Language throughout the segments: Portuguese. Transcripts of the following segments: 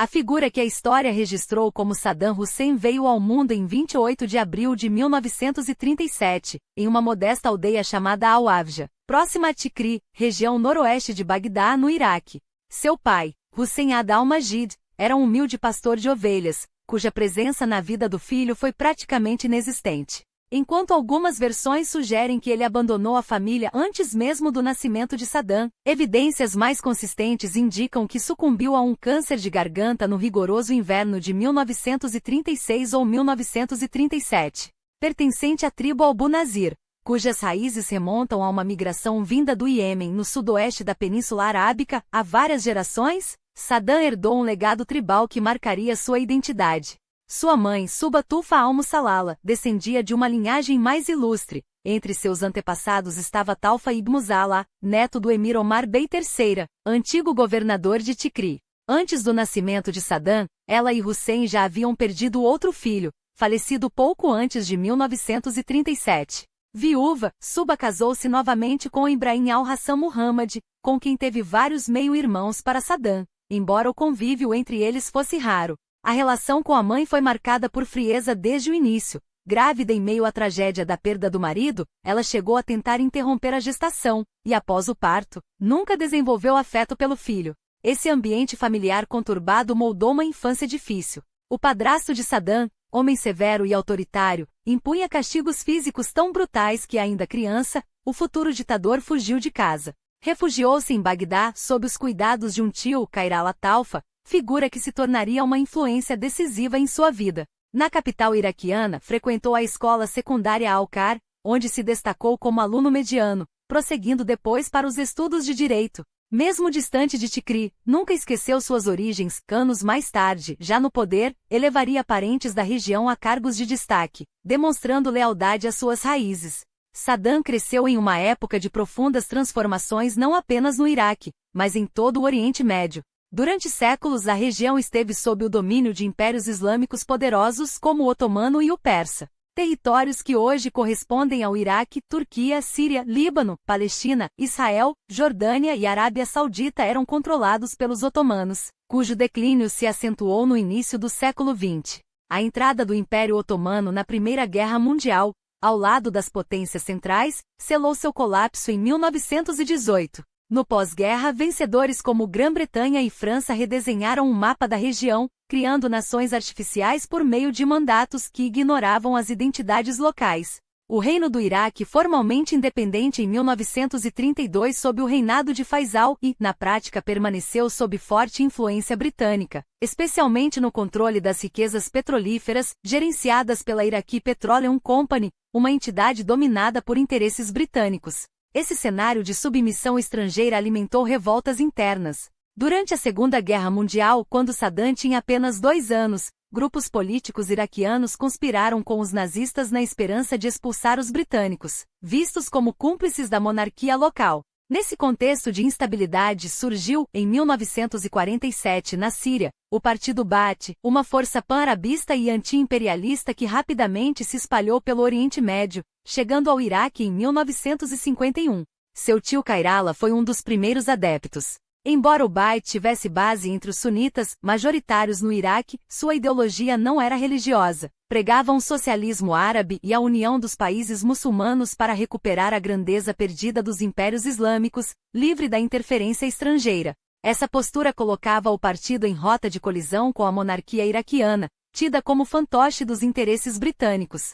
A figura que a história registrou como Saddam Hussein veio ao mundo em 28 de abril de 1937, em uma modesta aldeia chamada Al-Awja, próxima a Tikri, região noroeste de Bagdá, no Iraque. Seu pai, Hussein Ad al-Majid, era um humilde pastor de ovelhas, cuja presença na vida do filho foi praticamente inexistente. Enquanto algumas versões sugerem que ele abandonou a família antes mesmo do nascimento de Saddam, evidências mais consistentes indicam que sucumbiu a um câncer de garganta no rigoroso inverno de 1936 ou 1937. Pertencente à tribo Albu-Nazir, cujas raízes remontam a uma migração vinda do Iêmen no sudoeste da Península Arábica há várias gerações, Saddam herdou um legado tribal que marcaria sua identidade. Sua mãe, Suba Tufa al-Musalala, descendia de uma linhagem mais ilustre. Entre seus antepassados estava Talfa ibn Zala, neto do emir Omar Bey III, antigo governador de Tikri. Antes do nascimento de Saddam, ela e Hussein já haviam perdido outro filho, falecido pouco antes de 1937. Viúva, Suba casou-se novamente com Ibrahim al-Hassan Muhammad, com quem teve vários meio-irmãos para Saddam, embora o convívio entre eles fosse raro. A relação com a mãe foi marcada por frieza desde o início. Grávida em meio à tragédia da perda do marido, ela chegou a tentar interromper a gestação, e após o parto, nunca desenvolveu afeto pelo filho. Esse ambiente familiar conturbado moldou uma infância difícil. O padrasto de Saddam, homem severo e autoritário, impunha castigos físicos tão brutais que, ainda criança, o futuro ditador fugiu de casa. Refugiou-se em Bagdá sob os cuidados de um tio, Kairala Talfa, figura que se tornaria uma influência decisiva em sua vida. Na capital iraquiana, frequentou a escola secundária Al-Kar, onde se destacou como aluno mediano, prosseguindo depois para os estudos de direito. Mesmo distante de Tikri, nunca esqueceu suas origens. Anos mais tarde, já no poder, elevaria parentes da região a cargos de destaque, demonstrando lealdade às suas raízes. Saddam cresceu em uma época de profundas transformações não apenas no Iraque, mas em todo o Oriente Médio. Durante séculos a região esteve sob o domínio de impérios islâmicos poderosos como o otomano e o persa. Territórios que hoje correspondem ao Iraque, Turquia, Síria, Líbano, Palestina, Israel, Jordânia e Arábia Saudita eram controlados pelos otomanos, cujo declínio se acentuou no início do século XX. A entrada do Império Otomano na Primeira Guerra Mundial, ao lado das potências centrais, selou seu colapso em 1918. No pós-guerra, vencedores como Grã-Bretanha e França redesenharam um mapa da região, criando nações artificiais por meio de mandatos que ignoravam as identidades locais. O Reino do Iraque, formalmente independente em 1932 sob o reinado de Faisal e, na prática, permaneceu sob forte influência britânica, especialmente no controle das riquezas petrolíferas, gerenciadas pela Iraqi Petroleum Company, uma entidade dominada por interesses britânicos. Esse cenário de submissão estrangeira alimentou revoltas internas. Durante a Segunda Guerra Mundial, quando Saddam tinha apenas 2 anos, grupos políticos iraquianos conspiraram com os nazistas na esperança de expulsar os britânicos, vistos como cúmplices da monarquia local. Nesse contexto de instabilidade surgiu, em 1947 na Síria, o Partido Baath, uma força pan-arabista e anti-imperialista que rapidamente se espalhou pelo Oriente Médio, chegando ao Iraque em 1951. Seu tio Kairala foi um dos primeiros adeptos. Embora o Baath tivesse base entre os sunitas, majoritários no Iraque, sua ideologia não era religiosa. Pregava um socialismo árabe e a união dos países muçulmanos para recuperar a grandeza perdida dos impérios islâmicos, livre da interferência estrangeira. Essa postura colocava o partido em rota de colisão com a monarquia iraquiana, tida como fantoche dos interesses britânicos.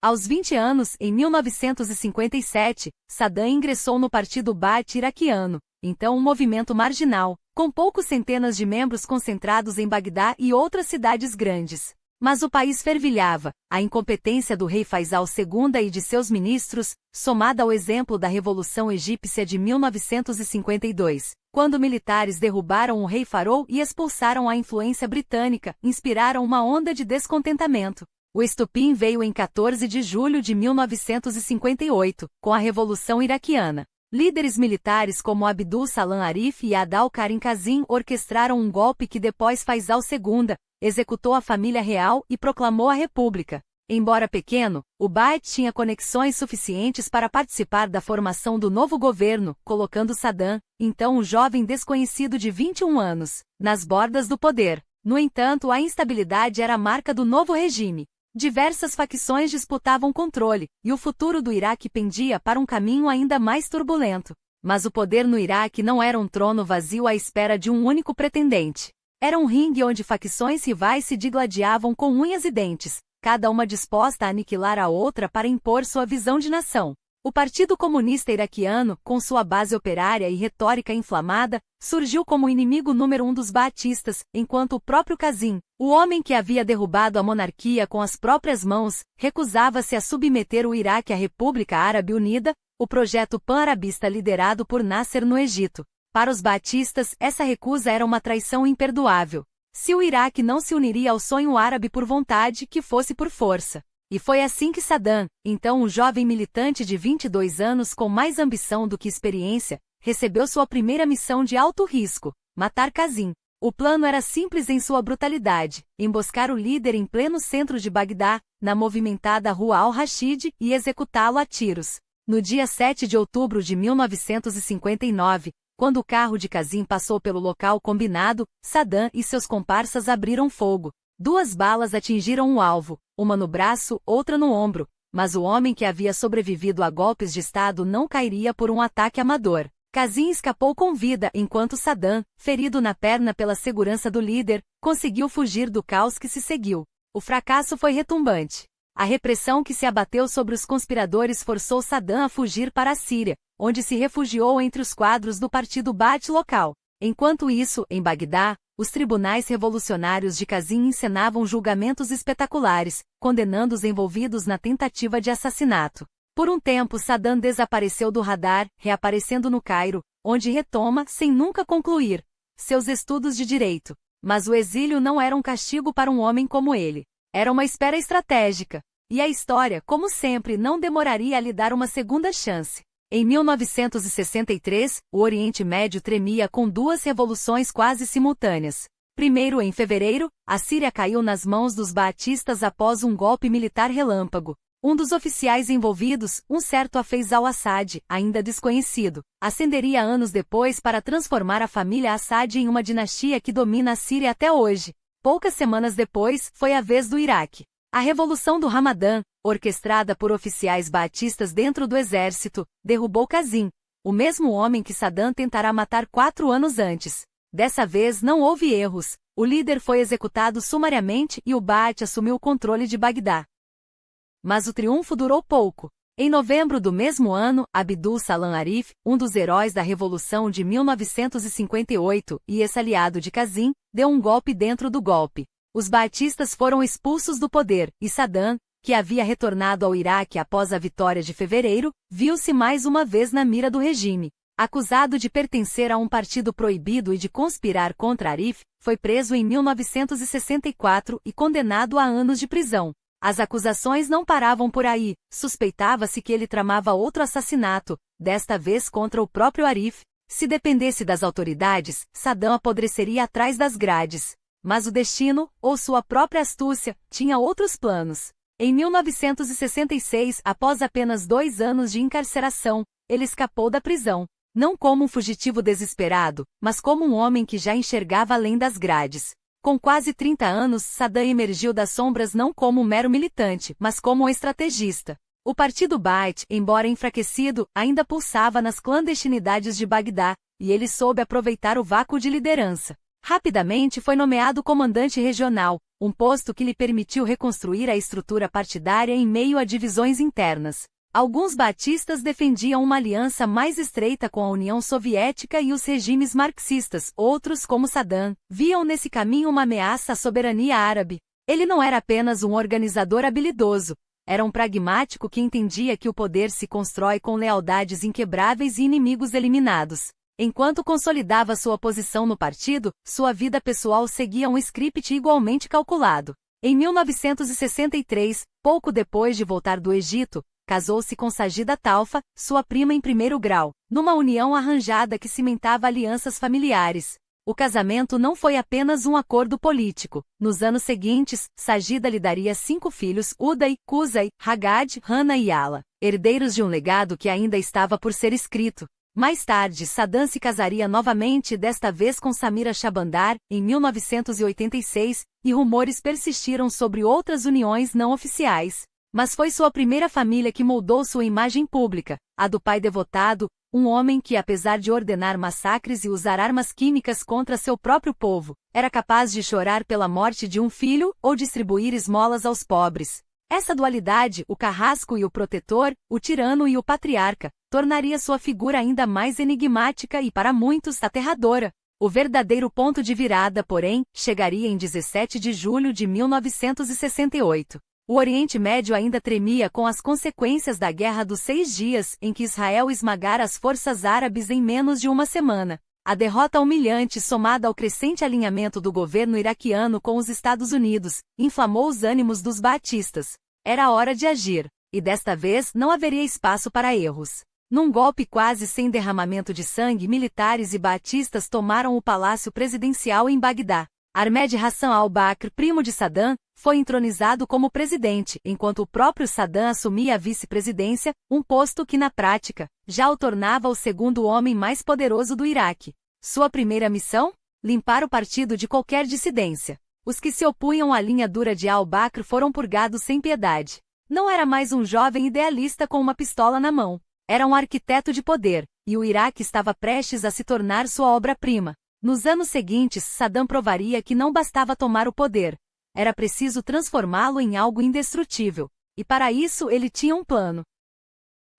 Aos 20 anos, em 1957, Saddam ingressou no Partido Baath iraquiano, então um movimento marginal, com poucos centenas de membros concentrados em Bagdá e outras cidades grandes. Mas o país fervilhava. A incompetência do rei Faisal II e de seus ministros, somada ao exemplo da Revolução Egípcia de 1952, quando militares derrubaram o rei Farouk e expulsaram a influência britânica, inspiraram uma onda de descontentamento. O estopim veio em 14 de julho de 1958, com a Revolução Iraquiana. Líderes militares como Abdul Salam Arif e Adal Karim Kazim orquestraram um golpe que depois Faisal II executou a família real e proclamou a república. Embora pequeno, o Baath tinha conexões suficientes para participar da formação do novo governo, colocando Saddam, então um jovem desconhecido de 21 anos, nas bordas do poder. No entanto, a instabilidade era a marca do novo regime. Diversas facções disputavam controle, e o futuro do Iraque pendia para um caminho ainda mais turbulento. Mas o poder no Iraque não era um trono vazio à espera de um único pretendente. Era um ringue onde facções rivais se digladiavam com unhas e dentes, cada uma disposta a aniquilar a outra para impor sua visão de nação. O Partido Comunista Iraquiano, com sua base operária e retórica inflamada, surgiu como o inimigo número 1 dos baatistas, enquanto o próprio Kazim, o homem que havia derrubado a monarquia com as próprias mãos, recusava-se a submeter o Iraque à República Árabe Unida, o projeto pan-arabista liderado por Nasser no Egito. Para os baatistas, essa recusa era uma traição imperdoável. Se o Iraque não se uniria ao sonho árabe por vontade, que fosse por força. E foi assim que Saddam, então um jovem militante de 22 anos com mais ambição do que experiência, recebeu sua primeira missão de alto risco: matar Kazim. O plano era simples em sua brutalidade: emboscar o líder em pleno centro de Bagdá, na movimentada Rua Al-Rashid, e executá-lo a tiros. No dia 7 de outubro de 1959, quando o carro de Kazim passou pelo local combinado, Saddam e seus comparsas abriram fogo. 2 balas atingiram o alvo, uma no braço, outra no ombro, mas o homem que havia sobrevivido a golpes de Estado não cairia por um ataque amador. Kazim escapou com vida enquanto Saddam, ferido na perna pela segurança do líder, conseguiu fugir do caos que se seguiu. O fracasso foi retumbante. A repressão que se abateu sobre os conspiradores forçou Saddam a fugir para a Síria, onde se refugiou entre os quadros do partido Baath local. Enquanto isso, em Bagdá, os tribunais revolucionários de Kazim encenavam julgamentos espetaculares, condenando os envolvidos na tentativa de assassinato. Por um tempo Saddam desapareceu do radar, reaparecendo no Cairo, onde retoma, sem nunca concluir, seus estudos de direito. Mas o exílio não era um castigo para um homem como ele. Era uma espera estratégica. E a história, como sempre, não demoraria a lhe dar uma segunda chance. Em 1963, o Oriente Médio tremia com 2 revoluções quase simultâneas. Primeiro, em fevereiro, a Síria caiu nas mãos dos baatistas após um golpe militar relâmpago. Um dos oficiais envolvidos, um certo Hafez al-Assad, ainda desconhecido, ascenderia anos depois para transformar a família Assad em uma dinastia que domina a Síria até hoje. Poucas semanas depois, foi a vez do Iraque. A Revolução do Ramadã, orquestrada por oficiais baatistas dentro do exército, derrubou Kazim, o mesmo homem que Saddam tentará matar 4 anos antes. Dessa vez não houve erros, o líder foi executado sumariamente e o Baath assumiu o controle de Bagdá. Mas o triunfo durou pouco. Em novembro do mesmo ano, Abdul Salam Arif, um dos heróis da Revolução de 1958 e ex-aliado de Kazim, deu um golpe dentro do golpe. Os baatistas foram expulsos do poder, e Saddam, que havia retornado ao Iraque após a vitória de fevereiro, viu-se mais uma vez na mira do regime. Acusado de pertencer a um partido proibido e de conspirar contra Arif, foi preso em 1964 e condenado a anos de prisão. As acusações não paravam por aí, suspeitava-se que ele tramava outro assassinato, desta vez contra o próprio Arif. Se dependesse das autoridades, Saddam apodreceria atrás das grades. Mas o destino, ou sua própria astúcia, tinha outros planos. Em 1966, após apenas 2 anos de encarceração, ele escapou da prisão. Não como um fugitivo desesperado, mas como um homem que já enxergava além das grades. Com quase 30 anos, Saddam emergiu das sombras não como um mero militante, mas como um estrategista. O partido Baath, embora enfraquecido, ainda pulsava nas clandestinidades de Bagdá, e ele soube aproveitar o vácuo de liderança. Rapidamente foi nomeado comandante regional, um posto que lhe permitiu reconstruir a estrutura partidária em meio a divisões internas. Alguns baatistas defendiam uma aliança mais estreita com a União Soviética e os regimes marxistas, outros, como Saddam, viam nesse caminho uma ameaça à soberania árabe. Ele não era apenas um organizador habilidoso, era um pragmático que entendia que o poder se constrói com lealdades inquebráveis e inimigos eliminados. Enquanto consolidava sua posição no partido, sua vida pessoal seguia um script igualmente calculado. Em 1963, pouco depois de voltar do Egito, casou-se com Sajida Talfa, sua prima em primeiro grau, numa união arranjada que cimentava alianças familiares. O casamento não foi apenas um acordo político. Nos anos seguintes, Sagida lhe daria 5 filhos, Uday, Qusay, Hagad, Hana e Ala, herdeiros de um legado que ainda estava por ser escrito. Mais tarde, Saddam se casaria novamente, desta vez com Samira Shabandar, em 1986, e rumores persistiram sobre outras uniões não oficiais. Mas foi sua primeira família que moldou sua imagem pública, a do pai devotado, um homem que, apesar de ordenar massacres e usar armas químicas contra seu próprio povo, era capaz de chorar pela morte de um filho ou distribuir esmolas aos pobres. Essa dualidade, o carrasco e o protetor, o tirano e o patriarca, tornaria sua figura ainda mais enigmática e, para muitos, aterradora. O verdadeiro ponto de virada, porém, chegaria em 17 de julho de 1968. O Oriente Médio ainda tremia com as consequências da Guerra dos 6 Dias, em que Israel esmagara as forças árabes em menos de uma semana. A derrota humilhante, somada ao crescente alinhamento do governo iraquiano com os Estados Unidos, inflamou os ânimos dos baatistas. Era hora de agir, e desta vez não haveria espaço para erros. Num golpe quase sem derramamento de sangue, militares e baatistas tomaram o palácio presidencial em Bagdá. Ahmed Hassan al-Bakr, primo de Saddam, foi entronizado como presidente, enquanto o próprio Saddam assumia a vice-presidência, um posto que, na prática, já o tornava o segundo homem mais poderoso do Iraque. Sua primeira missão? Limpar o partido de qualquer dissidência. Os que se opunham à linha dura de al-Bakr foram purgados sem piedade. Não era mais um jovem idealista com uma pistola na mão. Era um arquiteto de poder, e o Iraque estava prestes a se tornar sua obra-prima. Nos anos seguintes, Saddam provaria que não bastava tomar o poder. Era preciso transformá-lo em algo indestrutível. E para isso ele tinha um plano.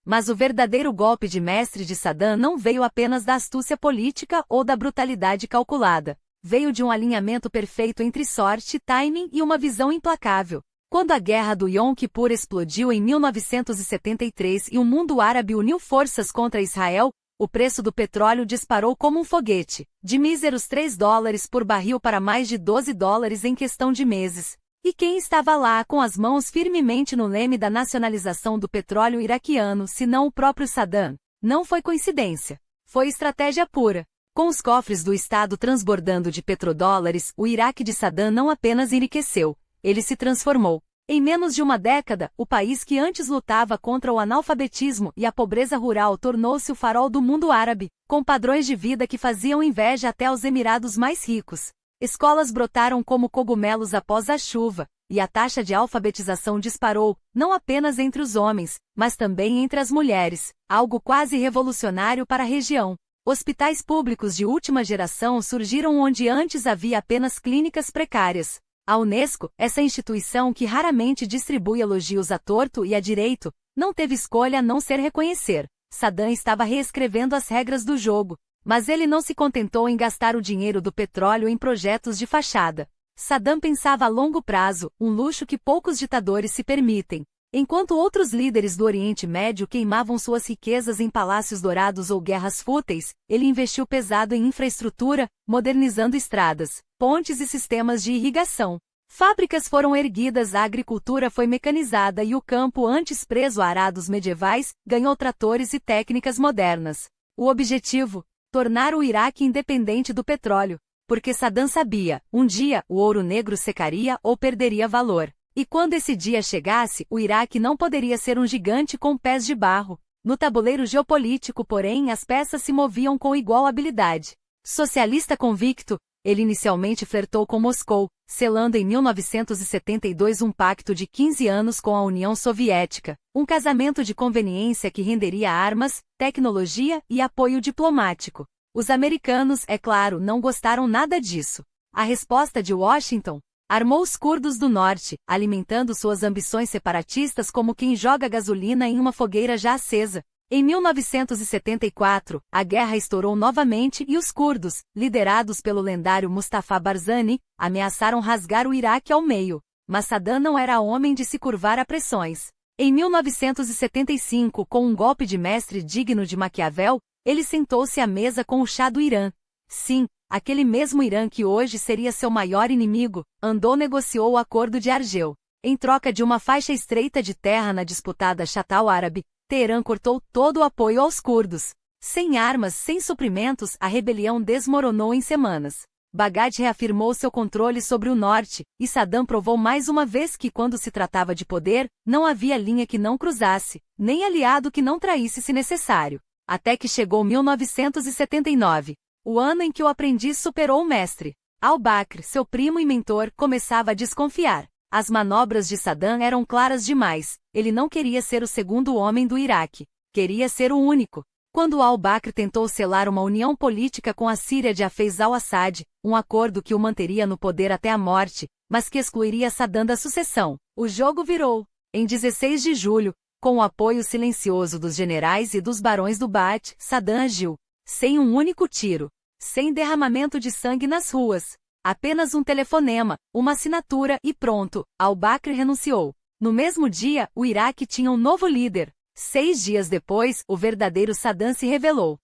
Mas o verdadeiro golpe de mestre de Saddam não veio apenas da astúcia política ou da brutalidade calculada. Veio de um alinhamento perfeito entre sorte, timing e uma visão implacável. Quando a Guerra do Yom Kippur explodiu em 1973 e o mundo árabe uniu forças contra Israel, o preço do petróleo disparou como um foguete, de míseros $3 por barril para mais de $12 em questão de meses. E quem estava lá com as mãos firmemente no leme da nacionalização do petróleo iraquiano, senão o próprio Saddam? Não foi coincidência. Foi estratégia pura. Com os cofres do Estado transbordando de petrodólares, o Iraque de Saddam não apenas enriqueceu, ele se transformou. Em menos de uma década, o país que antes lutava contra o analfabetismo e a pobreza rural tornou-se o farol do mundo árabe, com padrões de vida que faziam inveja até aos Emirados mais ricos. Escolas brotaram como cogumelos após a chuva, e a taxa de alfabetização disparou, não apenas entre os homens, mas também entre as mulheres, algo quase revolucionário para a região. Hospitais públicos de última geração surgiram onde antes havia apenas clínicas precárias. A Unesco, essa instituição que raramente distribui elogios à torto e à direito, não teve escolha a não ser reconhecer. Saddam estava reescrevendo as regras do jogo, mas ele não se contentou em gastar o dinheiro do petróleo em projetos de fachada. Saddam pensava a longo prazo, um luxo que poucos ditadores se permitem. Enquanto outros líderes do Oriente Médio queimavam suas riquezas em palácios dourados ou guerras fúteis, ele investiu pesado em infraestrutura, modernizando estradas, pontes e sistemas de irrigação. Fábricas foram erguidas, a agricultura foi mecanizada e o campo, antes preso a arados medievais, ganhou tratores e técnicas modernas. O objetivo? Tornar o Iraque independente do petróleo. Porque Saddam sabia, um dia, o ouro negro secaria ou perderia valor. E quando esse dia chegasse, o Iraque não poderia ser um gigante com pés de barro. No tabuleiro geopolítico, porém, as peças se moviam com igual habilidade. Socialista convicto, ele inicialmente flertou com Moscou, selando em 1972 um pacto de 15 anos com a União Soviética, um casamento de conveniência que renderia armas, tecnologia e apoio diplomático. Os americanos, é claro, não gostaram nada disso. A resposta de Washington? Armou os curdos do norte, alimentando suas ambições separatistas como quem joga gasolina em uma fogueira já acesa. Em 1974, a guerra estourou novamente e os curdos, liderados pelo lendário Mustafa Barzani, ameaçaram rasgar o Iraque ao meio. Mas Saddam não era homem de se curvar a pressões. Em 1975, com um golpe de mestre digno de Maquiavel, ele sentou-se à mesa com o Shah do Irã. Sim, aquele mesmo Irã que hoje seria seu maior inimigo, negociou o Acordo de Argel. Em troca de uma faixa estreita de terra na disputada Chatal Árabe, Teherã cortou todo o apoio aos curdos. Sem armas, sem suprimentos, a rebelião desmoronou em semanas. Bagdad reafirmou seu controle sobre o norte, e Saddam provou mais uma vez que quando se tratava de poder, não havia linha que não cruzasse, nem aliado que não traísse se necessário. Até que chegou 1979, o ano em que o aprendiz superou o mestre. Al-Bakr, seu primo e mentor, começava a desconfiar. As manobras de Saddam eram claras demais, ele não queria ser o segundo homem do Iraque, queria ser o único. Quando al-Bakr tentou selar uma união política com a Síria de Hafez al-Assad, um acordo que o manteria no poder até a morte, mas que excluiria Saddam da sucessão, o jogo virou. Em 16 de julho, com o apoio silencioso dos generais e dos barões do Ba'ath, Saddam agiu. Sem um único tiro. Sem derramamento de sangue nas ruas. Apenas um telefonema, uma assinatura e pronto, al-Bakr renunciou. No mesmo dia, o Iraque tinha um novo líder. 6 dias depois, o verdadeiro Saddam se revelou.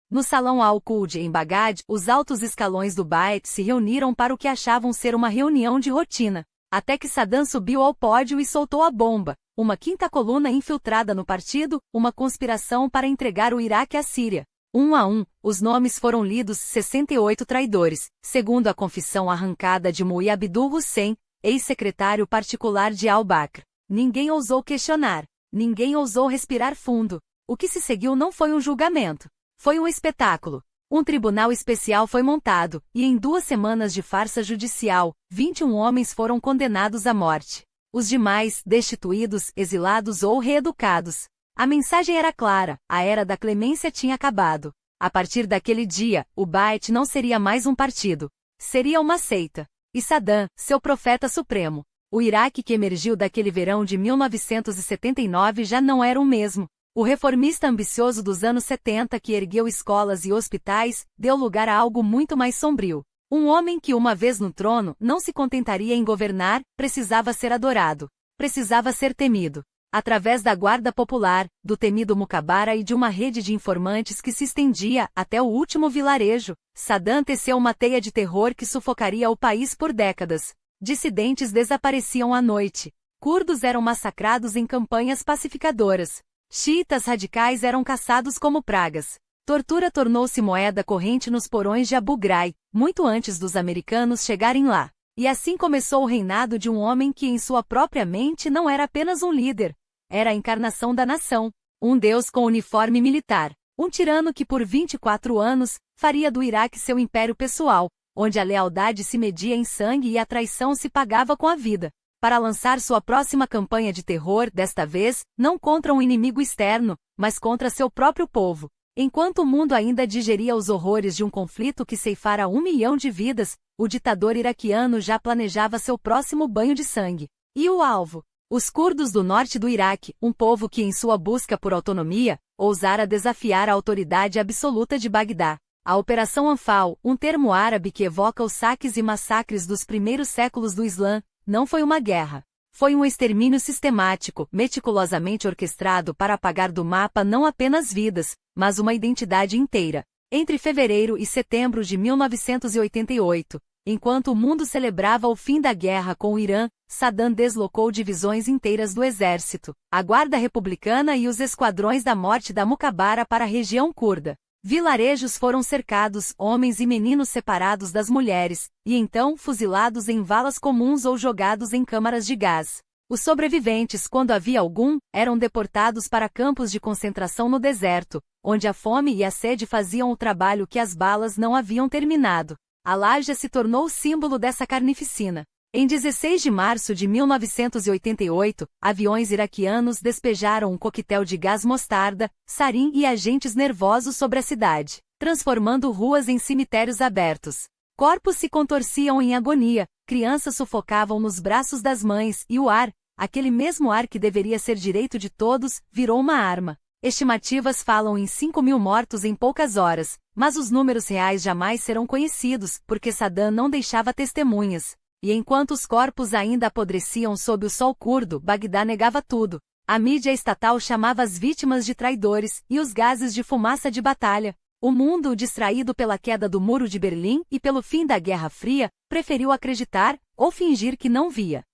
No Salão Al-Qud em Bagdad, os altos escalões do Ba'ath se reuniram para o que achavam ser uma reunião de rotina. Até que Saddam subiu ao pódio e soltou a bomba. Uma quinta coluna infiltrada no partido, uma conspiração para entregar o Iraque à Síria. Um a um, os nomes foram lidos 68 traidores, segundo a confissão arrancada de Mu'i Abdul Hussein, ex-secretário particular de al-Bakr. Ninguém ousou questionar. Ninguém ousou respirar fundo. O que se seguiu não foi um julgamento. Foi um espetáculo. Um tribunal especial foi montado, e em 2 semanas de farsa judicial, 21 homens foram condenados à morte. Os demais, destituídos, exilados ou reeducados. A mensagem era clara, a era da clemência tinha acabado. A partir daquele dia, o Ba'ath não seria mais um partido. Seria uma seita. E Saddam, seu profeta supremo. O Iraque que emergiu daquele verão de 1979 já não era o mesmo. O reformista ambicioso dos anos 70 que ergueu escolas e hospitais, deu lugar a algo muito mais sombrio. Um homem que uma vez no trono não se contentaria em governar, precisava ser adorado. Precisava ser temido. Através da guarda popular, do temido Mukhabara e de uma rede de informantes que se estendia até o último vilarejo, Saddam teceu uma teia de terror que sufocaria o país por décadas. Dissidentes desapareciam à noite. Curdos eram massacrados em campanhas pacificadoras. Xiitas radicais eram caçados como pragas. Tortura tornou-se moeda corrente nos porões de Abu Ghraib, muito antes dos americanos chegarem lá. E assim começou o reinado de um homem que em sua própria mente não era apenas um líder. Era a encarnação da nação. Um deus com uniforme militar. Um tirano que por 24 anos, faria do Iraque seu império pessoal, onde a lealdade se media em sangue e a traição se pagava com a vida. Para lançar sua próxima campanha de terror, desta vez, não contra um inimigo externo, mas contra seu próprio povo. Enquanto o mundo ainda digeria os horrores de um conflito que ceifara 1 milhão de vidas, o ditador iraquiano já planejava seu próximo banho de sangue. E o alvo? Os curdos do norte do Iraque, um povo que em sua busca por autonomia, ousara desafiar a autoridade absoluta de Bagdá. A Operação Anfal, um termo árabe que evoca os saques e massacres dos primeiros séculos do Islã, não foi uma guerra. Foi um extermínio sistemático, meticulosamente orquestrado para apagar do mapa não apenas vidas, mas uma identidade inteira. Entre fevereiro e setembro de 1988, enquanto o mundo celebrava o fim da guerra com o Irã, Saddam deslocou divisões inteiras do exército, a Guarda Republicana e os esquadrões da morte da Mukhabara para a região curda. Vilarejos foram cercados, homens e meninos separados das mulheres, e então fuzilados em valas comuns ou jogados em câmaras de gás. Os sobreviventes, quando havia algum, eram deportados para campos de concentração no deserto, onde a fome e a sede faziam o trabalho que as balas não haviam terminado. A Lágia se tornou o símbolo dessa carnificina. Em 16 de março de 1988, aviões iraquianos despejaram um coquetel de gás mostarda, sarin e agentes nervosos sobre a cidade, transformando ruas em cemitérios abertos. Corpos se contorciam em agonia, crianças sufocavam nos braços das mães e o ar, aquele mesmo ar que deveria ser direito de todos, virou uma arma. Estimativas falam em 5.000 mortos em poucas horas, mas os números reais jamais serão conhecidos, porque Saddam não deixava testemunhas. E enquanto os corpos ainda apodreciam sob o sol curdo, Bagdá negava tudo. A mídia estatal chamava as vítimas de traidores, e os gases de fumaça de batalha. O mundo, distraído pela queda do Muro de Berlim e pelo fim da Guerra Fria, preferiu acreditar, ou fingir que não via.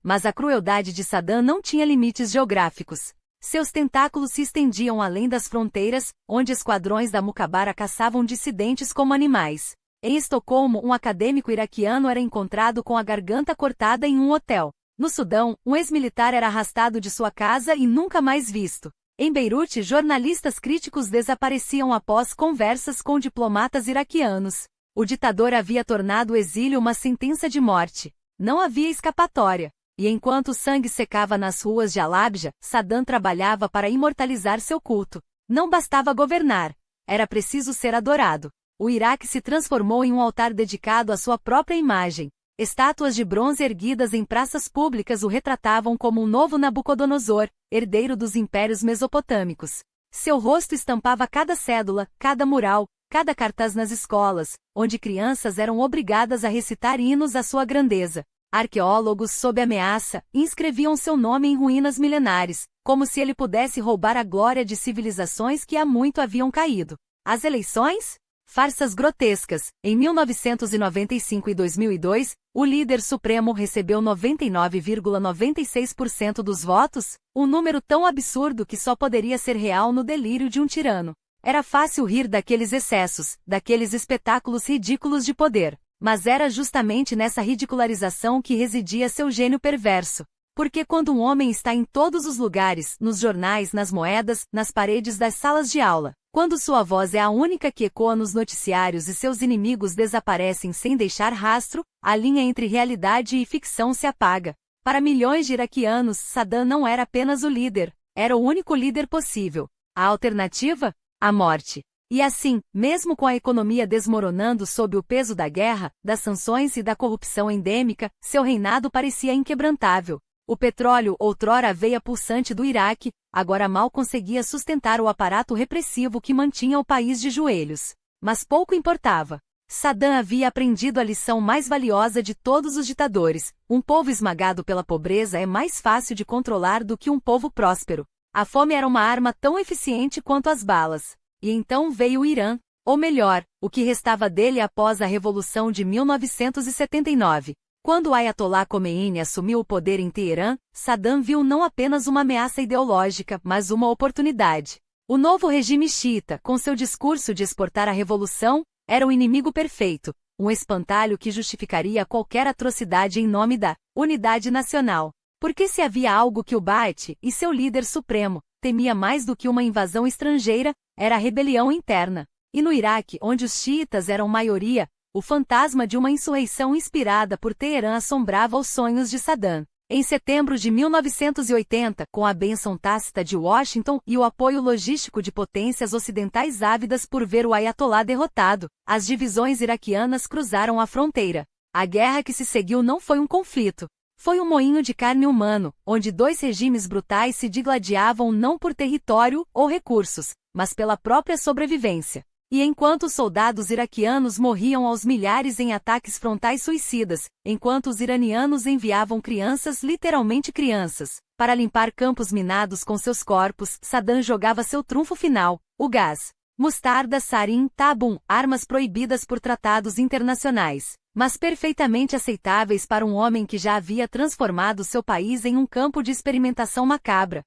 Mas a crueldade de Saddam não tinha limites geográficos. Seus tentáculos se estendiam além das fronteiras, onde esquadrões da Mukhabara caçavam dissidentes como animais. Em Estocolmo, um acadêmico iraquiano era encontrado com a garganta cortada em um hotel. No Sudão, um ex-militar era arrastado de sua casa e nunca mais visto. Em Beirute, jornalistas críticos desapareciam após conversas com diplomatas iraquianos. O ditador havia tornado o exílio uma sentença de morte. Não havia escapatória. E enquanto o sangue secava nas ruas de Halabja, Saddam trabalhava para imortalizar seu culto. Não bastava governar. Era preciso ser adorado. O Iraque se transformou em um altar dedicado à sua própria imagem. Estátuas de bronze erguidas em praças públicas o retratavam como um novo Nabucodonosor, herdeiro dos impérios mesopotâmicos. Seu rosto estampava cada cédula, cada mural, cada cartaz nas escolas, onde crianças eram obrigadas a recitar hinos à sua grandeza. Arqueólogos, sob ameaça, inscreviam seu nome em ruínas milenares, como se ele pudesse roubar a glória de civilizações que há muito haviam caído. As eleições? Farsas grotescas. Em 1995 e 2002, o líder supremo recebeu 99,96% dos votos, um número tão absurdo que só poderia ser real no delírio de um tirano. Era fácil rir daqueles excessos, daqueles espetáculos ridículos de poder. Mas era justamente nessa ridicularização que residia seu gênio perverso. Porque quando um homem está em todos os lugares, nos jornais, nas moedas, nas paredes das salas de aula, quando sua voz é a única que ecoa nos noticiários e seus inimigos desaparecem sem deixar rastro, a linha entre realidade e ficção se apaga. Para milhões de iraquianos, Saddam não era apenas o líder, era o único líder possível. A alternativa? A morte. E assim, mesmo com a economia desmoronando sob o peso da guerra, das sanções e da corrupção endêmica, seu reinado parecia inquebrantável. O petróleo, outrora a veia pulsante do Iraque, agora mal conseguia sustentar o aparato repressivo que mantinha o país de joelhos. Mas pouco importava. Saddam havia aprendido a lição mais valiosa de todos os ditadores: um povo esmagado pela pobreza é mais fácil de controlar do que um povo próspero. A fome era uma arma tão eficiente quanto as balas. E então veio o Irã, ou melhor, o que restava dele após a Revolução de 1979. Quando o Ayatollah Khomeini assumiu o poder em Teherã, Saddam viu não apenas uma ameaça ideológica, mas uma oportunidade. O novo regime xiita, com seu discurso de exportar a revolução, era o inimigo perfeito, um espantalho que justificaria qualquer atrocidade em nome da unidade nacional. Porque se havia algo que o Baath, e seu líder supremo, temia mais do que uma invasão estrangeira, era a rebelião interna. E no Iraque, onde os xiitas eram maioria, o fantasma de uma insurreição inspirada por Teherã assombrava os sonhos de Saddam. Em setembro de 1980, com a bênção tácita de Washington e o apoio logístico de potências ocidentais ávidas por ver o Ayatollah derrotado, as divisões iraquianas cruzaram a fronteira. A guerra que se seguiu não foi um conflito. Foi um moinho de carne humano, onde dois regimes brutais se digladiavam não por território ou recursos, mas pela própria sobrevivência. E enquanto os soldados iraquianos morriam aos milhares em ataques frontais suicidas, enquanto os iranianos enviavam crianças, literalmente crianças, para limpar campos minados com seus corpos, Saddam jogava seu trunfo final, o gás. Mostarda, sarin, tabum, armas proibidas por tratados internacionais, mas perfeitamente aceitáveis para um homem que já havia transformado seu país em um campo de experimentação macabra.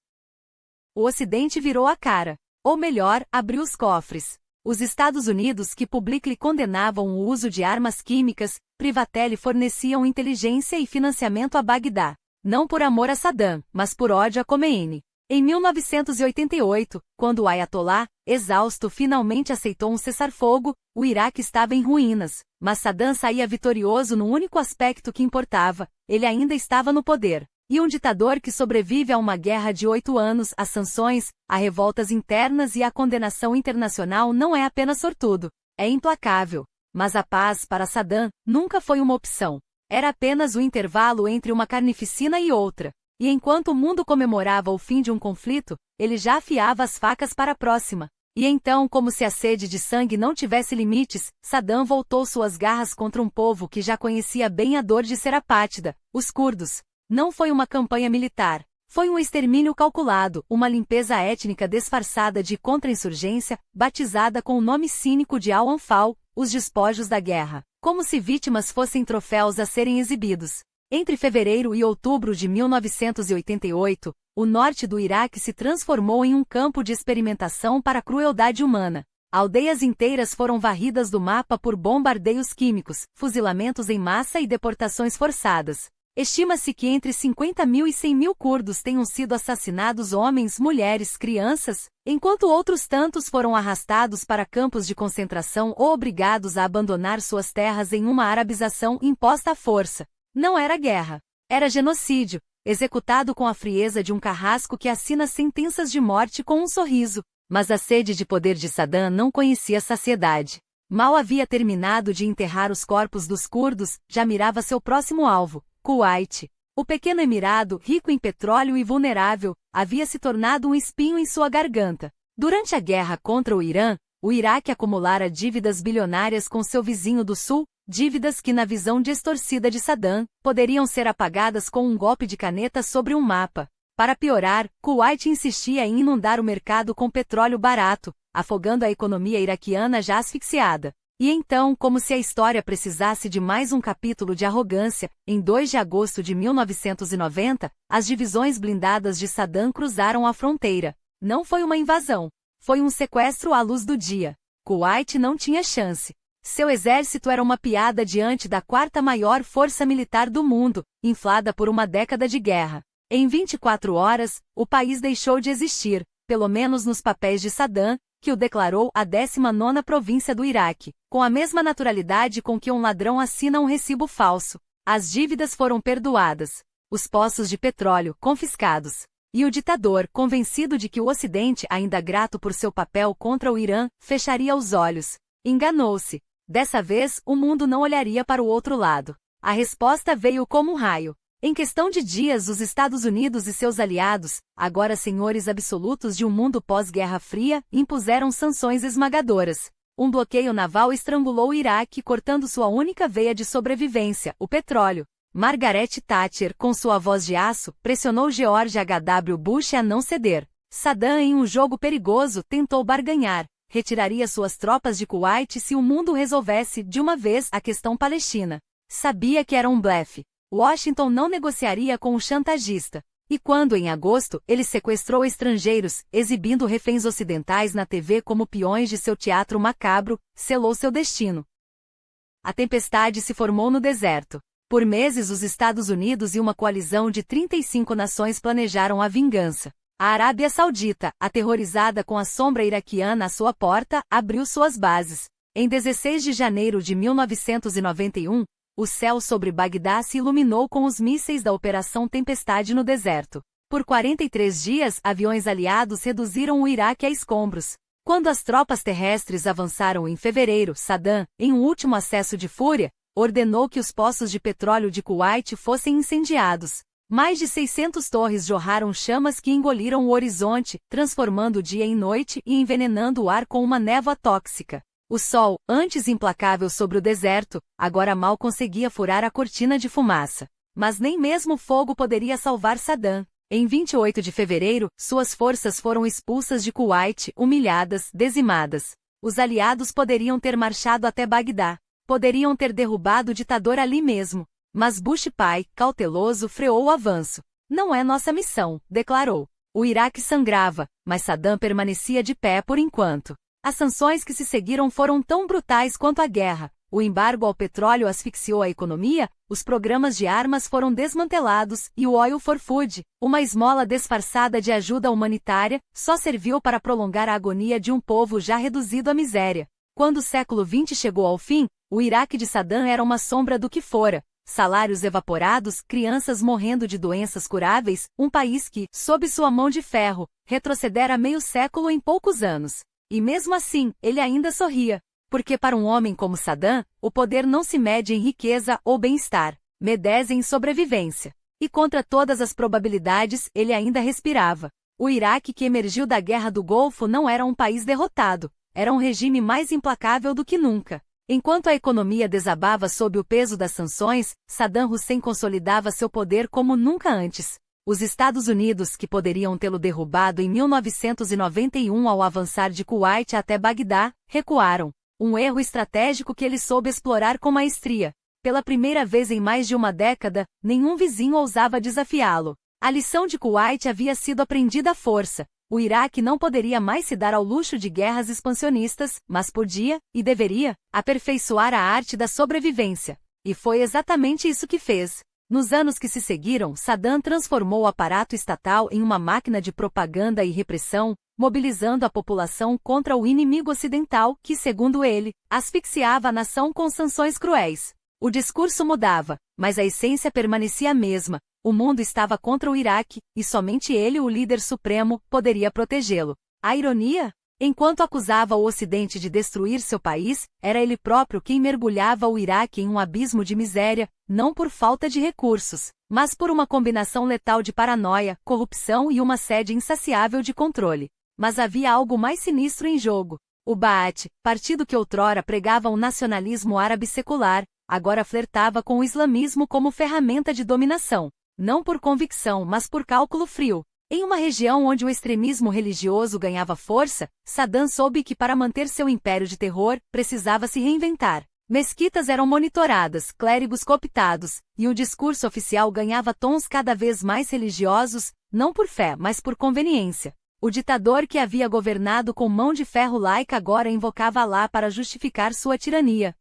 O Ocidente virou a cara. Ou melhor, abriu os cofres. Os Estados Unidos, que publicly condenavam o uso de armas químicas, Privatelli forneciam inteligência e financiamento a Bagdá. Não por amor a Saddam, mas por ódio a Khomeini. Em 1988, quando o Ayatollah, exausto, finalmente aceitou um cessar-fogo, o Iraque estava em ruínas, mas Saddam saía vitorioso no único aspecto que importava: ele ainda estava no poder. E um ditador que sobrevive a uma guerra de 8 anos, a sanções, a revoltas internas e a condenação internacional não é apenas sortudo, é implacável. Mas a paz, para Saddam, nunca foi uma opção. Era apenas o intervalo entre uma carnificina e outra. E enquanto o mundo comemorava o fim de um conflito, ele já afiava as facas para a próxima. E então, como se a sede de sangue não tivesse limites, Saddam voltou suas garras contra um povo que já conhecia bem a dor de ser apátrida, os curdos. Não foi uma campanha militar. Foi um extermínio calculado, uma limpeza étnica disfarçada de contra-insurgência, batizada com o nome cínico de Al-Anfal, os despojos da guerra, como se vítimas fossem troféus a serem exibidos. Entre fevereiro e outubro de 1988, o norte do Iraque se transformou em um campo de experimentação para a crueldade humana. Aldeias inteiras foram varridas do mapa por bombardeios químicos, fuzilamentos em massa e deportações forçadas. Estima-se que entre 50 mil e 100 mil curdos tenham sido assassinados, homens, mulheres, crianças, enquanto outros tantos foram arrastados para campos de concentração ou obrigados a abandonar suas terras em uma arabização imposta à força. Não era guerra. Era genocídio, executado com a frieza de um carrasco que assina sentenças de morte com um sorriso. Mas a sede de poder de Saddam não conhecia saciedade. Mal havia terminado de enterrar os corpos dos curdos, já mirava seu próximo alvo, Kuwait. O pequeno emirado, rico em petróleo e vulnerável, havia se tornado um espinho em sua garganta. Durante a guerra contra o Irã, o Iraque acumulara dívidas bilionárias com seu vizinho do sul, dívidas que, na visão distorcida de Saddam, poderiam ser apagadas com um golpe de caneta sobre um mapa. Para piorar, Kuwait insistia em inundar o mercado com petróleo barato, afogando a economia iraquiana já asfixiada. E então, como se a história precisasse de mais um capítulo de arrogância, em 2 de agosto de 1990, as divisões blindadas de Saddam cruzaram a fronteira. Não foi uma invasão. Foi um sequestro à luz do dia. Kuwait não tinha chance. Seu exército era uma piada diante da 4ª maior força militar do mundo, inflada por uma década de guerra. Em 24 horas, o país deixou de existir, pelo menos nos papéis de Saddam, que o declarou a 19ª província do Iraque, com a mesma naturalidade com que um ladrão assina um recibo falso. As dívidas foram perdoadas, os poços de petróleo confiscados. E o ditador, convencido de que o Ocidente, ainda grato por seu papel contra o Irã, fecharia os olhos. Enganou-se. Dessa vez, o mundo não olharia para o outro lado. A resposta veio como um raio. Em questão de dias, os Estados Unidos e seus aliados, agora senhores absolutos de um mundo pós-Guerra Fria, impuseram sanções esmagadoras. Um bloqueio naval estrangulou o Iraque, cortando sua única veia de sobrevivência, o petróleo. Margaret Thatcher, com sua voz de aço, pressionou George H.W. Bush a não ceder. Saddam, em um jogo perigoso, tentou barganhar. Retiraria suas tropas de Kuwait se o mundo resolvesse, de uma vez, a questão palestina. Sabia que era um blefe. Washington não negociaria com o chantagista. E quando, em agosto, ele sequestrou estrangeiros, exibindo reféns ocidentais na TV como peões de seu teatro macabro, selou seu destino. A tempestade se formou no deserto. Por meses, os Estados Unidos e uma coalizão de 35 nações planejaram a vingança. A Arábia Saudita, aterrorizada com a sombra iraquiana à sua porta, abriu suas bases. Em 16 de janeiro de 1991, o céu sobre Bagdá se iluminou com os mísseis da Operação Tempestade no deserto. Por 43 dias, aviões aliados reduziram o Iraque a escombros. Quando as tropas terrestres avançaram em fevereiro, Saddam, em um último acesso de fúria, ordenou que os poços de petróleo de Kuwait fossem incendiados. Mais de 600 torres jorraram chamas que engoliram o horizonte, transformando o dia em noite e envenenando o ar com uma névoa tóxica. O sol, antes implacável sobre o deserto, agora mal conseguia furar a cortina de fumaça. Mas nem mesmo o fogo poderia salvar Saddam. Em 28 de fevereiro, suas forças foram expulsas de Kuwait, humilhadas, dizimadas. Os aliados poderiam ter marchado até Bagdá. Poderiam ter derrubado o ditador ali mesmo. Mas Bush pai, cauteloso, freou o avanço. Não é nossa missão, declarou. O Iraque sangrava, mas Saddam permanecia de pé por enquanto. As sanções que se seguiram foram tão brutais quanto a guerra. O embargo ao petróleo asfixiou a economia, os programas de armas foram desmantelados e o Oil for Food, uma esmola disfarçada de ajuda humanitária, só serviu para prolongar a agonia de um povo já reduzido à miséria. Quando o século XX chegou ao fim, o Iraque de Saddam era uma sombra do que fora. Salários evaporados, crianças morrendo de doenças curáveis, um país que, sob sua mão de ferro, retrocedera meio século em poucos anos. E mesmo assim, ele ainda sorria. Porque para um homem como Saddam, o poder não se mede em riqueza ou bem-estar, mede-se em sobrevivência. E contra todas as probabilidades, ele ainda respirava. O Iraque que emergiu da Guerra do Golfo não era um país derrotado, era um regime mais implacável do que nunca. Enquanto a economia desabava sob o peso das sanções, Saddam Hussein consolidava seu poder como nunca antes. Os Estados Unidos, que poderiam tê-lo derrubado em 1991 ao avançar de Kuwait até Bagdá, recuaram. Um erro estratégico que ele soube explorar com maestria. Pela primeira vez em mais de uma década, nenhum vizinho ousava desafiá-lo. A lição de Kuwait havia sido aprendida à força. O Iraque não poderia mais se dar ao luxo de guerras expansionistas, mas podia, e deveria, aperfeiçoar a arte da sobrevivência. E foi exatamente isso que fez. Nos anos que se seguiram, Saddam transformou o aparato estatal em uma máquina de propaganda e repressão, mobilizando a população contra o inimigo ocidental que, segundo ele, asfixiava a nação com sanções cruéis. O discurso mudava, mas a essência permanecia a mesma. O mundo estava contra o Iraque, e somente ele, o líder supremo, poderia protegê-lo. A ironia? Enquanto acusava o Ocidente de destruir seu país, era ele próprio quem mergulhava o Iraque em um abismo de miséria, não por falta de recursos, mas por uma combinação letal de paranoia, corrupção e uma sede insaciável de controle. Mas havia algo mais sinistro em jogo. O Baath, partido que outrora pregava um nacionalismo árabe secular, agora flertava com o islamismo como ferramenta de dominação, não por convicção mas por cálculo frio. Em uma região onde o extremismo religioso ganhava força, Saddam soube que para manter seu império de terror, precisava se reinventar. Mesquitas eram monitoradas, clérigos cooptados, e o discurso oficial ganhava tons cada vez mais religiosos, não por fé mas por conveniência. O ditador que havia governado com mão de ferro laica agora invocava Alá para justificar sua tirania.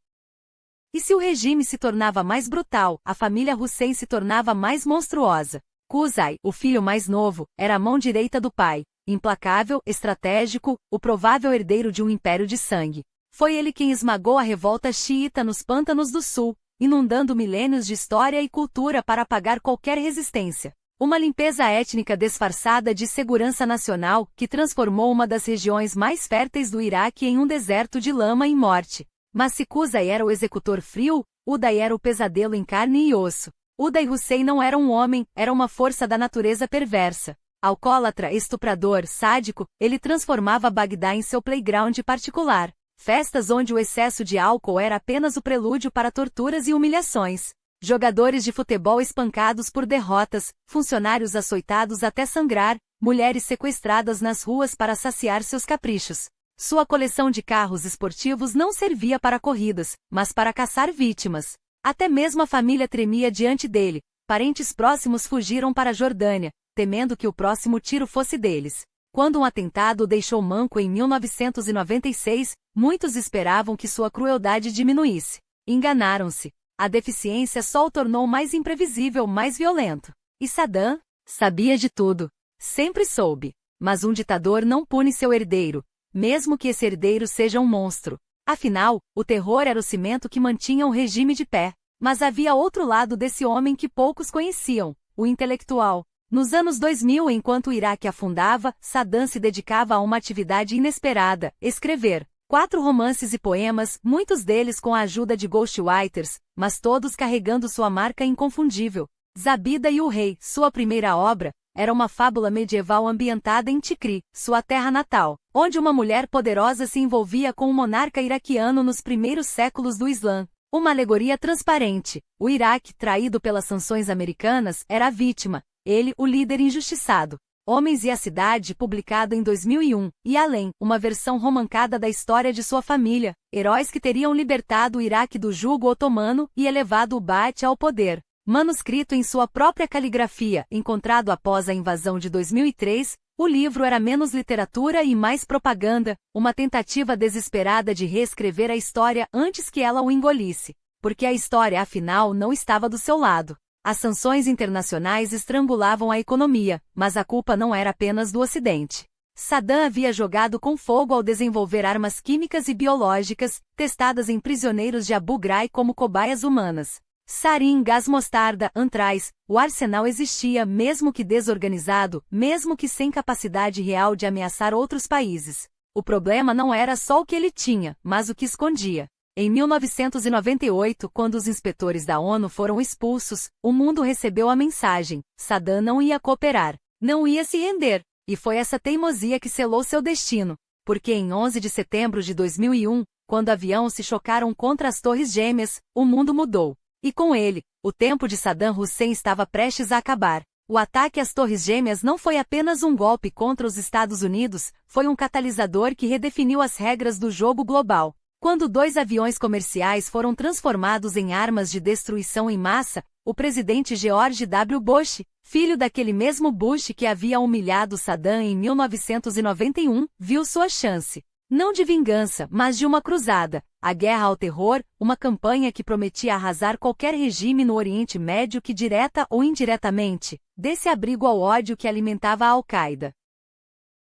E se o regime se tornava mais brutal, a família Hussein se tornava mais monstruosa. Qusay, o filho mais novo, era a mão direita do pai, implacável, estratégico, o provável herdeiro de um império de sangue. Foi ele quem esmagou a revolta xiita nos pântanos do sul, inundando milênios de história e cultura para apagar qualquer resistência. Uma limpeza étnica disfarçada de segurança nacional que transformou uma das regiões mais férteis do Iraque em um deserto de lama e morte. Mas se Qusay era o executor frio, Uday era o pesadelo em carne e osso. Uday Hussein não era um homem, era uma força da natureza perversa. Alcoólatra, estuprador, sádico, ele transformava Bagdá em seu playground particular. Festas onde o excesso de álcool era apenas o prelúdio para torturas e humilhações. Jogadores de futebol espancados por derrotas, funcionários açoitados até sangrar, mulheres sequestradas nas ruas para saciar seus caprichos. Sua coleção de carros esportivos não servia para corridas, mas para caçar vítimas. Até mesmo a família tremia diante dele. Parentes próximos fugiram para a Jordânia, temendo que o próximo tiro fosse deles. Quando um atentado o deixou manco em 1996, muitos esperavam que sua crueldade diminuísse. Enganaram-se. A deficiência só o tornou mais imprevisível, mais violento. E Saddam? Sabia de tudo. Sempre soube. Mas um ditador não pune seu herdeiro, mesmo que esse herdeiro seja um monstro. Afinal, o terror era o cimento que mantinha o regime de pé. Mas havia outro lado desse homem que poucos conheciam, o intelectual. Nos anos 2000, enquanto o Iraque afundava, Saddam se dedicava a uma atividade inesperada: escrever 4 romances e poemas, muitos deles com a ajuda de ghostwriters, mas todos carregando sua marca inconfundível. Zabida e o Rei, sua primeira obra, era uma fábula medieval ambientada em Tikri, sua terra natal, onde uma mulher poderosa se envolvia com um monarca iraquiano nos primeiros séculos do Islã. Uma alegoria transparente. O Iraque, traído pelas sanções americanas, era a vítima, ele, o líder injustiçado. Homens e a Cidade, publicado em 2001, e além, uma versão romancada da história de sua família, heróis que teriam libertado o Iraque do jugo otomano e elevado o Baath ao poder. Manuscrito em sua própria caligrafia, encontrado após a invasão de 2003, o livro era menos literatura e mais propaganda, uma tentativa desesperada de reescrever a história antes que ela o engolisse. Porque a história, afinal, não estava do seu lado. As sanções internacionais estrangulavam a economia, mas a culpa não era apenas do Ocidente. Saddam havia jogado com fogo ao desenvolver armas químicas e biológicas, testadas em prisioneiros de Abu Ghraib como cobaias humanas. Sarin, gás mostarda, antraz, o arsenal existia mesmo que desorganizado, mesmo que sem capacidade real de ameaçar outros países. O problema não era só o que ele tinha, mas o que escondia. Em 1998, quando os inspetores da ONU foram expulsos, o mundo recebeu a mensagem: Saddam não ia cooperar, não ia se render, e foi essa teimosia que selou seu destino. Porque em 11 de setembro de 2001, quando aviões se chocaram contra as Torres Gêmeas, o mundo mudou. E com ele, o tempo de Saddam Hussein estava prestes a acabar. O ataque às Torres Gêmeas não foi apenas um golpe contra os Estados Unidos, foi um catalisador que redefiniu as regras do jogo global. Quando 2 aviões comerciais foram transformados em armas de destruição em massa, o presidente George W. Bush, filho daquele mesmo Bush que havia humilhado Saddam em 1991, viu sua chance. Não de vingança, mas de uma cruzada, a guerra ao terror, uma campanha que prometia arrasar qualquer regime no Oriente Médio que direta ou indiretamente, desse abrigo ao ódio que alimentava a Al-Qaeda.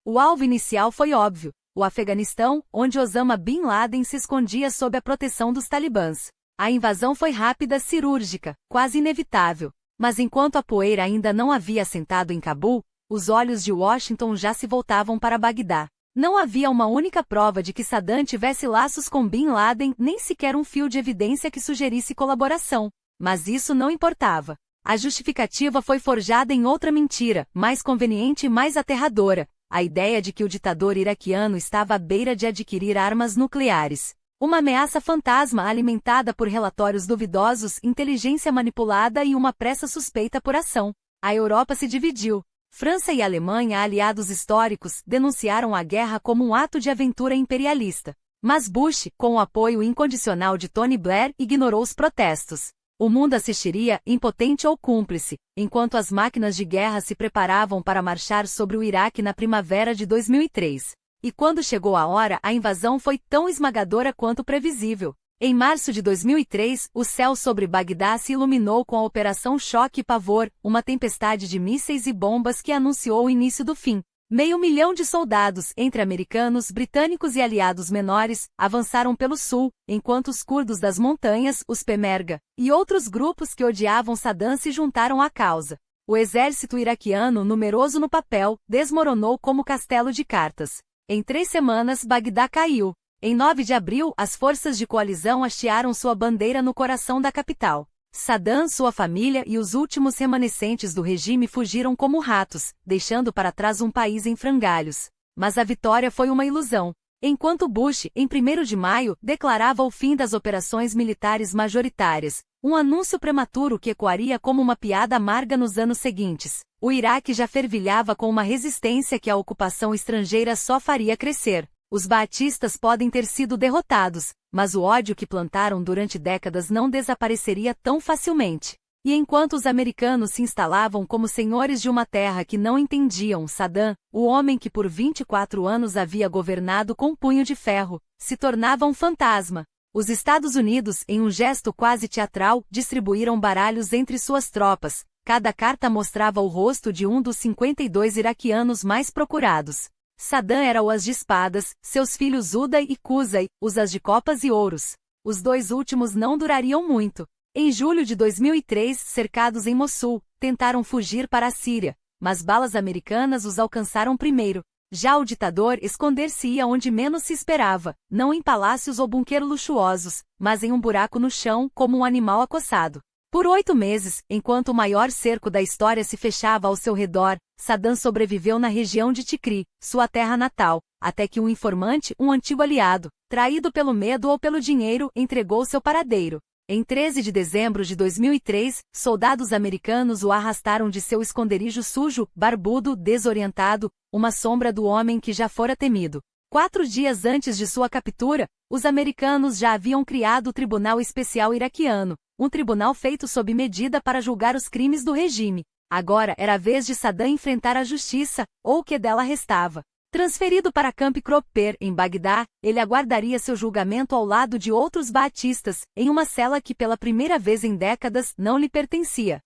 O alvo inicial foi óbvio, o Afeganistão, onde Osama Bin Laden se escondia sob a proteção dos talibãs. A invasão foi rápida, cirúrgica, quase inevitável. Mas enquanto a poeira ainda não havia assentado em Cabul, os olhos de Washington já se voltavam para Bagdá. Não havia uma única prova de que Saddam tivesse laços com Bin Laden, nem sequer um fio de evidência que sugerisse colaboração. Mas isso não importava. A justificativa foi forjada em outra mentira, mais conveniente e mais aterradora: a ideia de que o ditador iraquiano estava à beira de adquirir armas nucleares. Uma ameaça fantasma alimentada por relatórios duvidosos, inteligência manipulada e uma pressa suspeita por ação. A Europa se dividiu. França e Alemanha, aliados históricos, denunciaram a guerra como um ato de aventura imperialista. Mas Bush, com o apoio incondicional de Tony Blair, ignorou os protestos. O mundo assistiria, impotente ou cúmplice, enquanto as máquinas de guerra se preparavam para marchar sobre o Iraque na primavera de 2003. E quando chegou a hora, a invasão foi tão esmagadora quanto previsível. Em março de 2003, o céu sobre Bagdá se iluminou com a Operação Choque e Pavor, uma tempestade de mísseis e bombas que anunciou o início do fim. 500 mil de soldados, entre americanos, britânicos e aliados menores, avançaram pelo sul, enquanto os curdos das montanhas, os Pemerga, e outros grupos que odiavam Saddam se juntaram à causa. O exército iraquiano, numeroso no papel, desmoronou como castelo de cartas. Em 3 semanas, Bagdá caiu. Em 9 de abril, as forças de coalizão hastearam sua bandeira no coração da capital. Saddam, sua família e os últimos remanescentes do regime fugiram como ratos, deixando para trás um país em frangalhos. Mas a vitória foi uma ilusão. Enquanto Bush, em 1º de maio, declarava o fim das operações militares majoritárias, um anúncio prematuro que ecoaria como uma piada amarga nos anos seguintes, o Iraque já fervilhava com uma resistência que a ocupação estrangeira só faria crescer. Os baatistas podem ter sido derrotados, mas o ódio que plantaram durante décadas não desapareceria tão facilmente. E enquanto os americanos se instalavam como senhores de uma terra que não entendiam, Saddam, o homem que por 24 anos havia governado com punho de ferro, se tornava um fantasma. Os Estados Unidos, em um gesto quase teatral, distribuíram baralhos entre suas tropas. Cada carta mostrava o rosto de um dos 52 iraquianos mais procurados. Saddam era o as de espadas, seus filhos Uday e Qusay, os as de copas e ouros. Os 2 últimos não durariam muito. Em julho de 2003, cercados em Mossul, tentaram fugir para a Síria, mas balas americanas os alcançaram primeiro. Já o ditador esconder-se-ia onde menos se esperava, não em palácios ou bunqueros luxuosos, mas em um buraco no chão, como um animal acossado. Por 8 meses, enquanto o maior cerco da história se fechava ao seu redor, Saddam sobreviveu na região de Tikrit, sua terra natal, até que um informante, um antigo aliado, traído pelo medo ou pelo dinheiro, entregou seu paradeiro. Em 13 de dezembro de 2003, soldados americanos o arrastaram de seu esconderijo sujo, barbudo, desorientado, uma sombra do homem que já fora temido. 4 dias antes de sua captura, os americanos já haviam criado o Tribunal Especial Iraquiano, um tribunal feito sob medida para julgar os crimes do regime. Agora era a vez de Saddam enfrentar a justiça, ou o que dela restava. Transferido para Camp Cropper, em Bagdá, ele aguardaria seu julgamento ao lado de outros baatistas, em uma cela que pela primeira vez em décadas não lhe pertencia.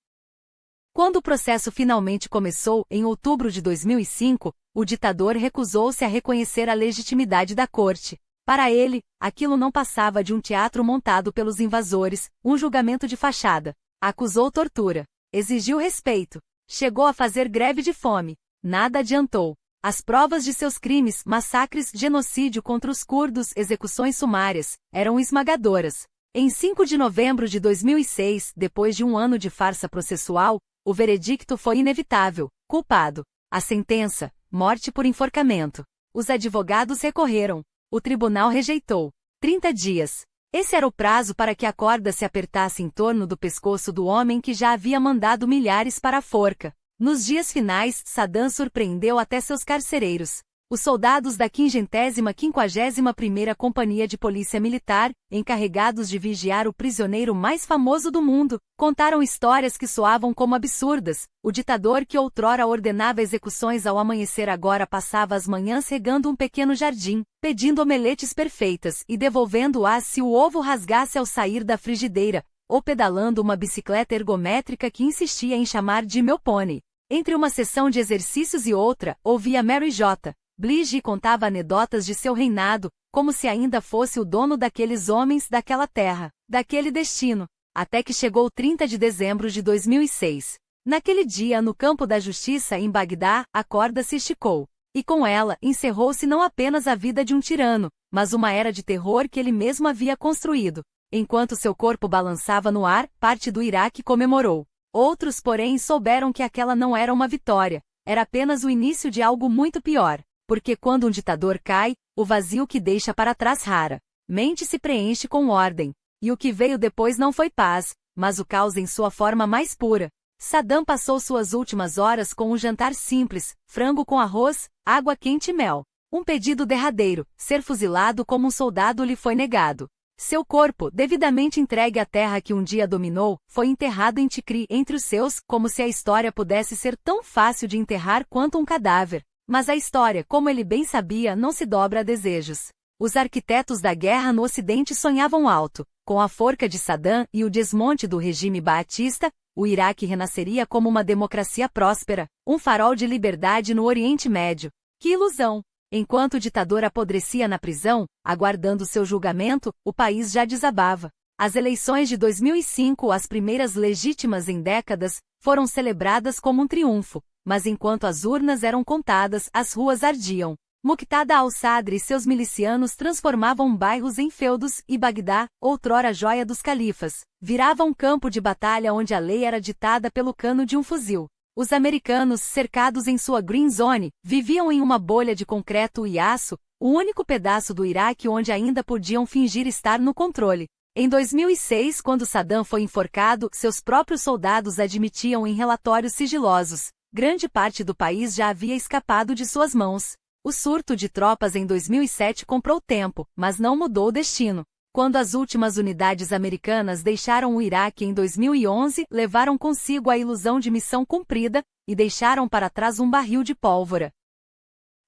Quando o processo finalmente começou, em outubro de 2005, o ditador recusou-se a reconhecer a legitimidade da corte. Para ele, aquilo não passava de um teatro montado pelos invasores, um julgamento de fachada. Acusou tortura. Exigiu respeito. Chegou a fazer greve de fome. Nada adiantou. As provas de seus crimes, massacres, genocídio contra os curdos, execuções sumárias, eram esmagadoras. Em 5 de novembro de 2006, depois de um ano de farsa processual, o veredicto foi inevitável: culpado. A sentença: morte por enforcamento. Os advogados recorreram. O tribunal rejeitou. 30 dias. Esse era o prazo para que a corda se apertasse em torno do pescoço do homem que já havia mandado milhares para a forca. Nos dias finais, Saddam surpreendeu até seus carcereiros. Os soldados da 551ª Companhia de Polícia Militar, encarregados de vigiar o prisioneiro mais famoso do mundo, contaram histórias que soavam como absurdas. O ditador que outrora ordenava execuções ao amanhecer agora passava as manhãs regando um pequeno jardim, pedindo omeletes perfeitas e devolvendo-as se o ovo rasgasse ao sair da frigideira, ou pedalando uma bicicleta ergométrica que insistia em chamar de meu pônei. Entre uma sessão de exercícios e outra, ouvia Mary J. Blige e contava anedotas de seu reinado, como se ainda fosse o dono daqueles homens, daquela terra, daquele destino, até que chegou 30 de dezembro de 2006. Naquele dia, no campo da justiça em Bagdá, a corda se esticou. E com ela, encerrou-se não apenas a vida de um tirano, mas uma era de terror que ele mesmo havia construído. Enquanto seu corpo balançava no ar, parte do Iraque comemorou. Outros, porém, souberam que aquela não era uma vitória, era apenas o início de algo muito pior. Porque quando um ditador cai, o vazio que deixa para trás raramente se preenche com ordem. E o que veio depois não foi paz, mas o caos em sua forma mais pura. Saddam passou suas últimas horas com um jantar simples, frango com arroz, água quente e mel. Um pedido derradeiro, ser fuzilado como um soldado lhe foi negado. Seu corpo, devidamente entregue à terra que um dia dominou, foi enterrado em Tikrit entre os seus, como se a história pudesse ser tão fácil de enterrar quanto um cadáver. Mas a história, como ele bem sabia, não se dobra a desejos. Os arquitetos da guerra no Ocidente sonhavam alto. Com a forca de Saddam e o desmonte do regime baatista, o Iraque renasceria como uma democracia próspera, um farol de liberdade no Oriente Médio. Que ilusão! Enquanto o ditador apodrecia na prisão, aguardando seu julgamento, o país já desabava. As eleições de 2005, as primeiras legítimas em décadas, foram celebradas como um triunfo. Mas enquanto as urnas eram contadas, as ruas ardiam. Muqtada al-Sadr e seus milicianos transformavam bairros em feudos e Bagdá, outrora joia dos califas, virava um campo de batalha onde a lei era ditada pelo cano de um fuzil. Os americanos, cercados em sua Green Zone, viviam em uma bolha de concreto e aço, o único pedaço do Iraque onde ainda podiam fingir estar no controle. Em 2006, quando Saddam foi enforcado, seus próprios soldados admitiam em relatórios sigilosos. Grande parte do país já havia escapado de suas mãos. O surto de tropas em 2007 comprou tempo, mas não mudou o destino. Quando as últimas unidades americanas deixaram o Iraque em 2011, levaram consigo a ilusão de missão cumprida, e deixaram para trás um barril de pólvora.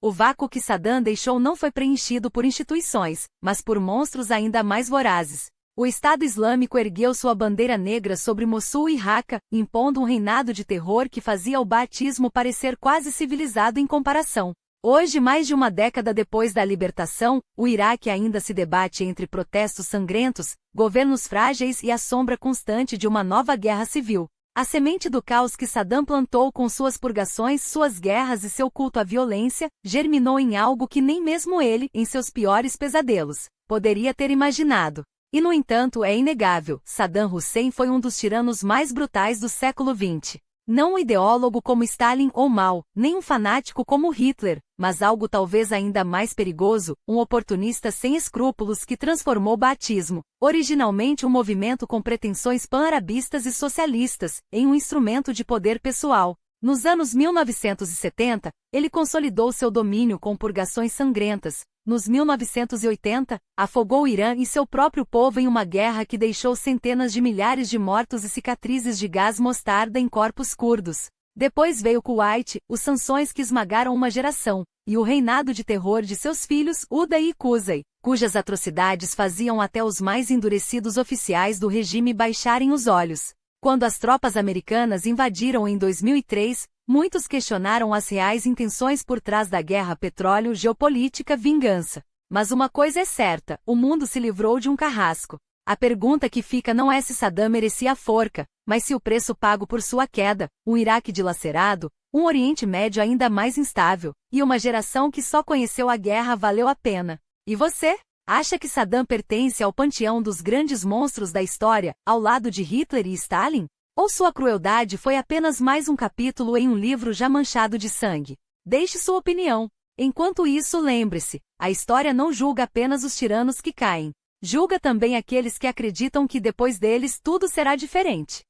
O vácuo que Saddam deixou não foi preenchido por instituições, mas por monstros ainda mais vorazes. O Estado Islâmico ergueu sua bandeira negra sobre Mossul e Raqqa, impondo um reinado de terror que fazia o baatismo parecer quase civilizado em comparação. Hoje, mais de uma década depois da libertação, o Iraque ainda se debate entre protestos sangrentos, governos frágeis e a sombra constante de uma nova guerra civil. A semente do caos que Saddam plantou com suas purgações, suas guerras e seu culto à violência, germinou em algo que nem mesmo ele, em seus piores pesadelos, poderia ter imaginado. E no entanto é inegável, Saddam Hussein foi um dos tiranos mais brutais do século XX. Não um ideólogo como Stalin ou Mao, nem um fanático como Hitler, mas algo talvez ainda mais perigoso, um oportunista sem escrúpulos que transformou o baatismo, originalmente um movimento com pretensões pan-arabistas e socialistas, em um instrumento de poder pessoal. Nos anos 1970, ele consolidou seu domínio com purgações sangrentas. Nos 1980, afogou o Irã e seu próprio povo em uma guerra que deixou centenas de milhares de mortos e cicatrizes de gás mostarda em corpos curdos. Depois veio Kuwait, os sanções que esmagaram uma geração, e o reinado de terror de seus filhos, Uda e Qusay, cujas atrocidades faziam até os mais endurecidos oficiais do regime baixarem os olhos. Quando as tropas americanas invadiram em 2003, muitos questionaram as reais intenções por trás da guerra petróleo, geopolítica, vingança. Mas uma coisa é certa, o mundo se livrou de um carrasco. A pergunta que fica não é se Saddam merecia a forca, mas se o preço pago por sua queda, um Iraque dilacerado, um Oriente Médio ainda mais instável, e uma geração que só conheceu a guerra valeu a pena. E você? Acha que Saddam pertence ao panteão dos grandes monstros da história, ao lado de Hitler e Stalin? Ou sua crueldade foi apenas mais um capítulo em um livro já manchado de sangue? Deixe sua opinião. Enquanto isso, lembre-se, a história não julga apenas os tiranos que caem. Julga também aqueles que acreditam que depois deles tudo será diferente.